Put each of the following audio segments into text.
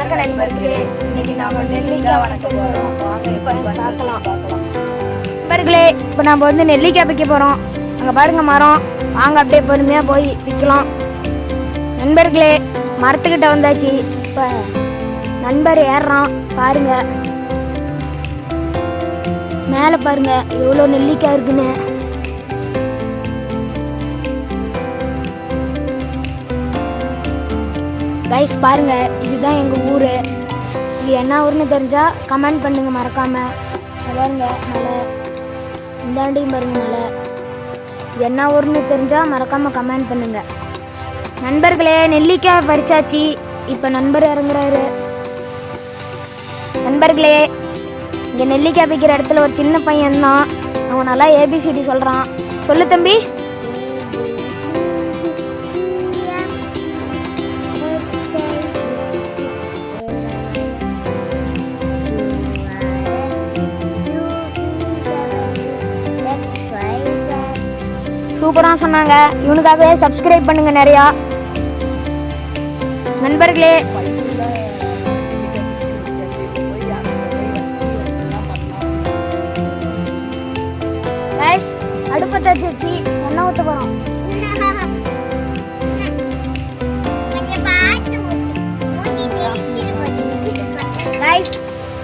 வணக்கம் நண்பர்களே. இன்னைக்கு நாம நெல்லிக்காய் வணக்க போறோம். வாங்க இப்ப பார்க்கலாம். நண்பர்களே, இப்போ நம்ம வந்து நெல்லிக்காய் பிக்க போறோம். அங்க பாருங்க மரம். வாங்க அப்படியே பொறுமையா போய் பிக்கலாம். நண்பர்களே, மரத்துக்கிட்ட வந்தாச்சு. இப்ப நண்பர் ஏறுறான் பாருங்க. மேல பாருங்க எவ்வளோ நெல்லிக்காய் இருக்குன்னு. கைஸ் பாருங்க, இதுதான் எங்கள் ஊர். இது என்ன ஊர்னு தெரிஞ்சால் கமெண்ட் பண்ணுங்க மறக்காமல். பாருங்க மலை, இந்தாண்டையும் பாருங்க மலை. இது என்ன ஊர்னு தெரிஞ்சால் மறக்காமல் கமெண்ட் பண்ணுங்க. நண்பர்களே, நெல்லிக்காய் பறிச்சாச்சு. இப்போ நண்பர் இறங்குறாரு. நண்பர்களே, இங்கே நெல்லிக்காய் பிக்கிற இடத்துல ஒரு சின்ன பையன் தான். அவன் நல்லா ஏபிசிடி சொல்கிறான். சொல்லு தம்பி. சூப்பராக சொன்னாங்க. இவனுக்காகவே சப்ஸ்கிரைப் பண்ணுங்க நிறையா. நண்பர்களே, அடுப்பத்தை வச்சு எண்ணெய் ஊற்ற போகிறோம்.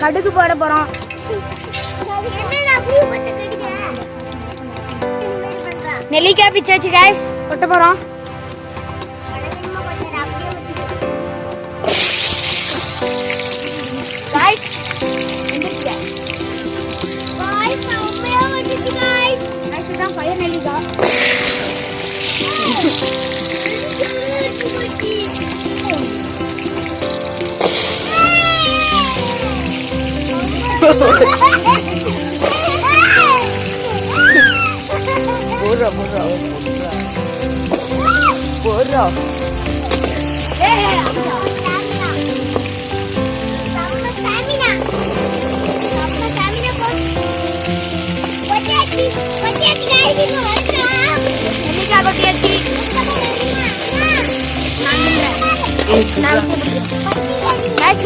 கடுகு போட போகிறோம். நெல்லிக்காய் பிச்சாச்சு கைஸ், கொட்ட போறோம். கைஸ் எந்திரிங்க. கைஸ் அம்மையா வந்துச்சு கைஸ். கைஸ் இதான் பையன் நெல்லிக்காய். Borra.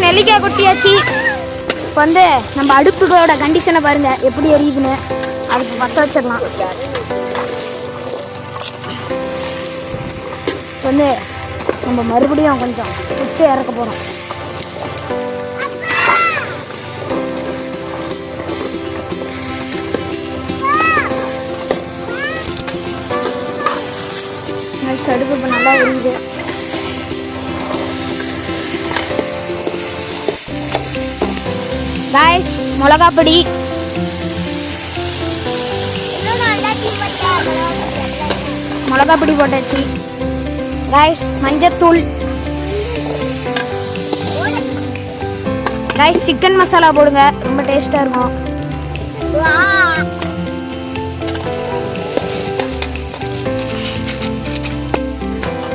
நெல்லிக்காய் கொட்டியாச்சு. இப்போ வந்து நம்ம அடுப்புகளோட கண்டிஷனை பாருங்க எப்படி எரியுதுன்னு. அதுக்கு பற்ற வச்சிடலாம். வந்து நம்ம மறுபடியும் கொஞ்சம் உச்சி இறக்க போகிறோம். அடுப்பு இப்போ நல்லா எரியுது. காய்ஸ் மிளகாப்பொடி, மிளகாப்பொடி போட்டாச்சு. கைஸ் மஞ்சத்தூள், கைஸ் சிக்கன் மசாலா போடுங்க, ரொம்ப டேஸ்டா இருக்கும்.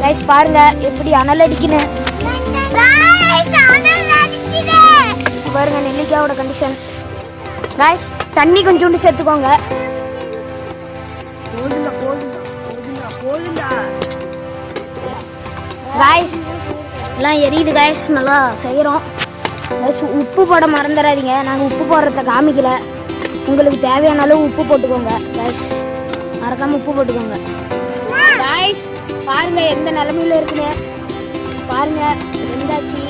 கைஸ் பாருங்க எப்படி அனல் அடிக்குன்னு. பாருங்க நெல்லிக்காயோட கண்டிஷன். கைஸ் தண்ணி கொஞ்சோண்டு சேர்த்துக்கோங்க. காய்ஸ் எல்லாம் எரியுது. காய்ஸ் நல்லா செய்கிறோம். கைஸ் உப்பு போட மறந்துடாதீங்க. நாங்கள் உப்பு போடுறத காமிக்கல. உங்களுக்கு தேவையான அளவு உப்பு போட்டுக்கோங்க. கைஸ் மறக்காமல் உப்பு போட்டுக்கோங்க. காய்ஸ் பாருங்க எந்த நிலமையில இருக்குன்னு பாருங்க. வெந்தாச்சு.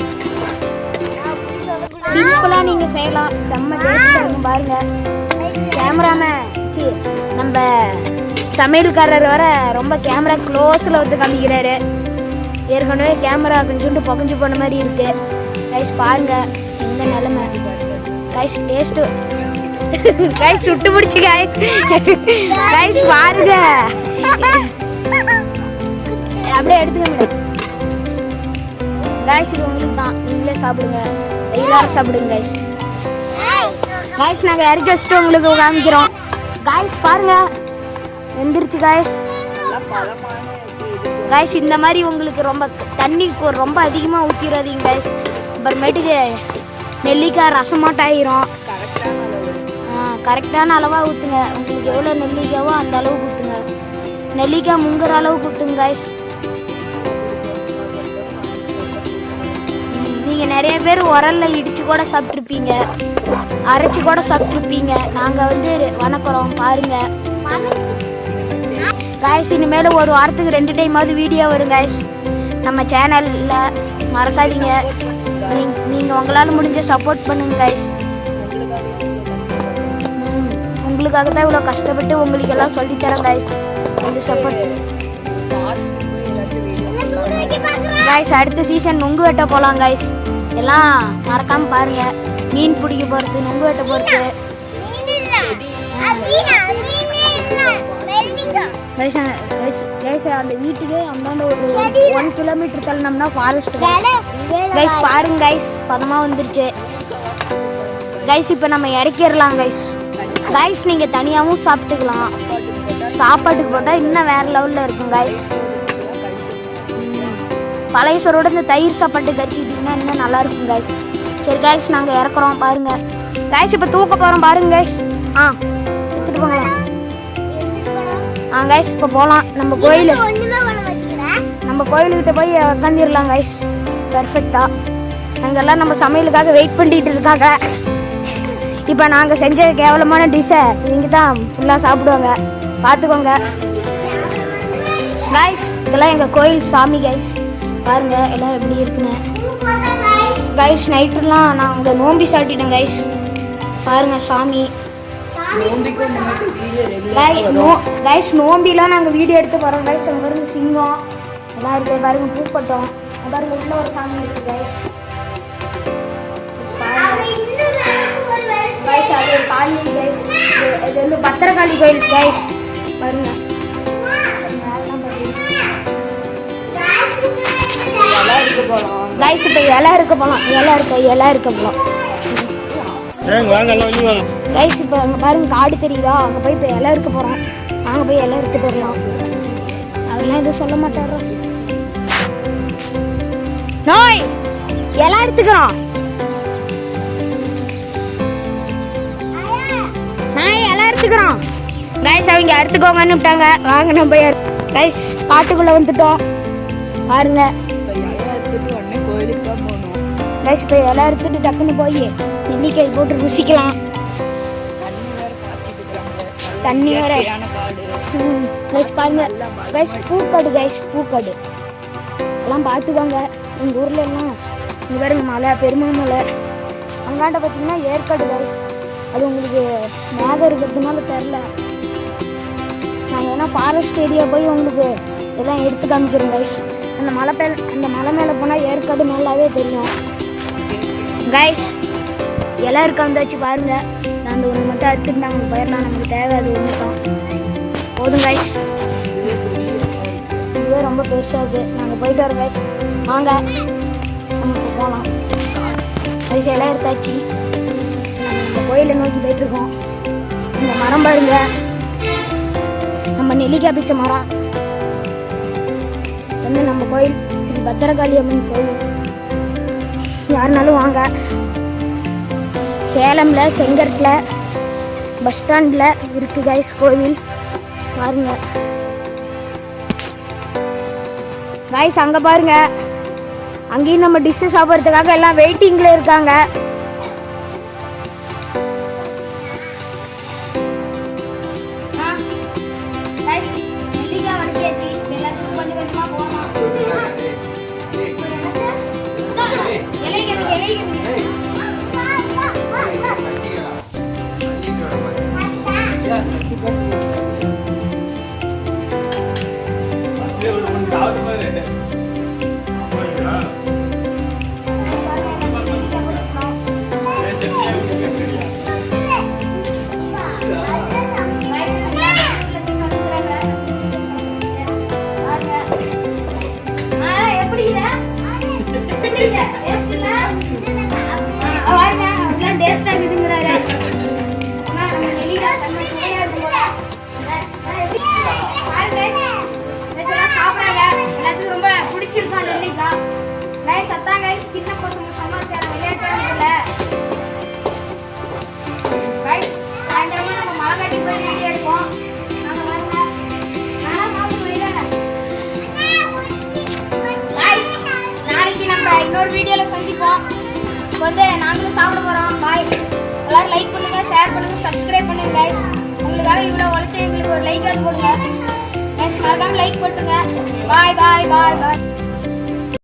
சிம்பிளாக நீங்கள் செய்யலாம். செம்ம டேஸ்டாக இருக்கும். பாருங்க கேமராமேன் நம்ம சமையல்காரர் வர ரொம்ப கேமரா க்ளோஸில் வந்து காமிக்கிறாரு. ஏற்கனவே கேமரா கொஞ்சோண்டு புகஞ்சு போன மாதிரி இருக்கு. கைஸ் பாருங்க இந்த நிலைமை. கைஸ் டேஸ்ட்டு கைஸ் சுட்டு பிடிச்சி கைஸ். கைஸ் பாருங்க அப்படியே எடுத்துக்கோங்க. கைஸ் இது உங்களுக்கு தான், நீங்களே சாப்பிடுங்க. எல்லாரும் சாப்பிடுங்க கைஸ். கைஸ் நாங்கள் இறக்கி வச்சுட்டு உங்களுக்கு காமிக்கிறோம். கைஸ் பாருங்க வெந்துருச்சு கைஸ். கைஸ் இந்த மாதிரி உங்களுக்கு ரொம்ப தண்ணி ரொம்ப அதிகமாக ஊற்றிடாதீங்க கைஸ். அப்புறமேட்டுக்கு நெல்லிக்காய் ரசமாட்டாயிரும். கரெக்டான அளவாக ஊற்றுங்க. உங்களுக்கு எவ்வளோ நெல்லிக்காவோ அந்த அளவுக்கு ஊற்றுங்க. நெல்லிக்காய் முங்குற அளவுக்கு ஊற்றுங்க கைஸ். நீங்கள் நிறைய பேர் உரல்ல இடித்து கூட சாப்பிட்ருப்பீங்க, அரைச்சி கூட சாப்பிட்ருப்பீங்க. நாங்கள் வந்து வணக்கிறோம் பாருங்கள் கைஸ். இனிமேல் ஒரு வாரத்துக்கு 2 டைமாவது வீடியோ வரும் கைஸ் நம்ம சேனலில். மறக்காதீங்க. நீங்கள் உங்களால் முடிஞ்ச சப்போர்ட் பண்ணுங்க கைஸ். உங்களுக்காக தான் இவ்வளோ கஷ்டப்பட்டு உங்களுக்கு எல்லாம் சொல்லித்தரேன் கைஸ். கொஞ்சம் சப்போர்ட் கைஸ். அடுத்த சீசன் நொங்கு வெட்ட போகலாம் கைஸ். எல்லாம் மறக்காமல் பாருங்கள். மீன் பிடிக்க போகிறது, நொங்கு வெட்ட போகிறது கைஸ். அந்த வீட்டுக்கு அந்தாண்ட ஒரு 1 கிலோமீட்டர் தள்ளனோம்னா ஃபாரஸ்ட் கைஸ். பாருங்க கைஸ், பதமாக வந்துருச்சு கைஸ். இப்போ நம்ம இறக்கிடலாம் கைஸ். கைஸ் நீங்கள் தனியாகவும் சாப்பிட்டுக்கலாம். சாப்பாட்டுக்கு போட்டால் இன்னும் வேறு லெவலில் இருக்கும் கைஸ். பழைய சோறோட இந்த தயிர் சாப்பாட்டு கடிச்சிக்கிட்டிங்கன்னா இன்னும் நல்லாயிருக்கும் கைஸ். சரி கைஸ், நாங்கள் இறக்குறோம் பாருங்கள் கைஸ். இப்போ தூக்க போகிறோம் பாருங்க கைஸ். எடுத்துகிட்டு போகலாம். கைஸ் இப்போ போகலாம். நம்ம கோயிலுக்கிட்ட போய் உட்காந்துடலாம் கைஸ். பர்ஃபெக்டாக அங்கெல்லாம் நம்ம சமையலுக்காக வெயிட் பண்ணிட்டு இருக்காங்க. இப்போ நாங்கள் செஞ்ச கேவலமான டிஷ்ஷை இவங்க தான் ஃபுல்லாக சாப்பிடுவாங்க, பார்த்துக்கோங்க கைஸ். இதெல்லாம் எங்கள் கோயில் சாமி கைஸ். பாருங்கள் எல்லாம் எப்படி இருக்குன்னு கைஸ். நைட்டுலாம் நாங்கள் நோம்பி சாட்டிட்டோம் கைஸ். பாருங்கள் சாமி கைஸ். நோம்பிலாம் நாங்கள் வீடியோ எடுத்து போகிறோம் கைஸ். அங்கே பாருங்க சிங்கம் எல்லாம் இருக்குது. பாருங்க பூப்பட்டோம். பாருங்க உள்ள ஒரு சாமி இருக்குது கைஸ். கைஸ் அது ஒரு காளி கைஸ். இது வந்து பத்திரகாளி கோயில் கைஸ். பாருங்க கைஸ். இப்போ இலை இருக்க போகலாம். இலை இருக்க போகலாம் கைஸ். இப்போ அங்கே பாருங்க காடு தெரியுதா, அங்கே போய் இப்போ இலை இருக்க போகிறோம். நாங்கள் போய் இலை எடுத்து போடலாம். அதெல்லாம் எதுவும் சொல்ல மாட்டாரோ. நோய் இலை எடுத்துக்கிறோம். நான் இலை எடுத்துக்கிறோம் கைஸ். அவங்க எடுத்துக்கோங்கன்னு விட்டாங்க. வாங்க நம்ம போய் கைஸ் காட்டுக்குள்ளே வந்துட்டோம். பாருங்க கைஸ். இப்போ இலை எடுத்துட்டு டக்குன்னு போய் நெல்லிக்காய் போட்டு ருசிக்கலாம். தண்ணி வேற கைஸ். பாருங்க கைஸ் பூக்காடு கைஸ். பூக்காடு எல்லாம் பார்த்துக்கோங்க. எங்கள் ஊரில் எல்லாம் இங்கே பாருங்க மலை, பெருமாள் மலை. அங்காண்ட பார்த்தீங்கன்னா ஏற்காடு கைஸ். அது உங்களுக்கு மேகம் இருக்கிறதுனால தெரில. நாங்கள் வேணால் ஃபாரஸ்ட் ஏரியா போய் உங்களுக்கு எல்லாம் எடுத்து காமிக்கிறோம் கைஸ். அந்த மலை மேலே போனால் ஏற்காடு நல்லாவே தெரியும் கைஸ். எல்லாம் இருக்க வந்தாச்சு பாருங்க. நான் அந்த ஒன்று மட்டும் அறுத்துட்டு நாங்கள் போயிடலாம். நமக்கு தேவை அது ஒன்று தான் போதும் கைஸ். இதுவே ரொம்ப பெருசாக இருக்குது. நாங்கள் போயிட்டு வரோம் கைஸ். வாங்க நம்ம போகலாம் கைஸ். எல்லாம் எடுத்தாச்சு. இந்த கோயிலை நோக்கி போயிட்டுருக்கோம். இந்த மரம் பாருங்க, நம்ம நெல்லிக்காய் பிச்சை மரம் வந்து நம்ம கோயில் ஸ்ரீ பத்திரகாளி அம்மன் கோயில். யாருனாலும் வாங்க. சேலமில் செங்கட்டில் பஸ் ஸ்டாண்டில் இருக்குது கைஸ் கோவில். பாருங்க கைஸ். அங்கே பாருங்க, அங்கேயும் நம்ம டிஷ்ஷு சாப்பிட்றதுக்காக எல்லாம் வெயிட்டிங்கில் இருக்காங்க. இப்போ வந்து நாங்களும் சாப்பிட போகிறோம். பாய். எல்லாரும் லைக் பண்ணுங்கள், ஷேர் பண்ணுங்கள், சப்ஸ்கிரைப் பண்ணுங்கள் கைஸ். உங்களுக்காக இவ்வளோ உழைச்சி எங்களுக்கு ஒரு லைக்காவது போடுங்க கைஸ். மறக்காமல் லைக் போட்டுருங்க. பாய் பாய் பாய் பாய்.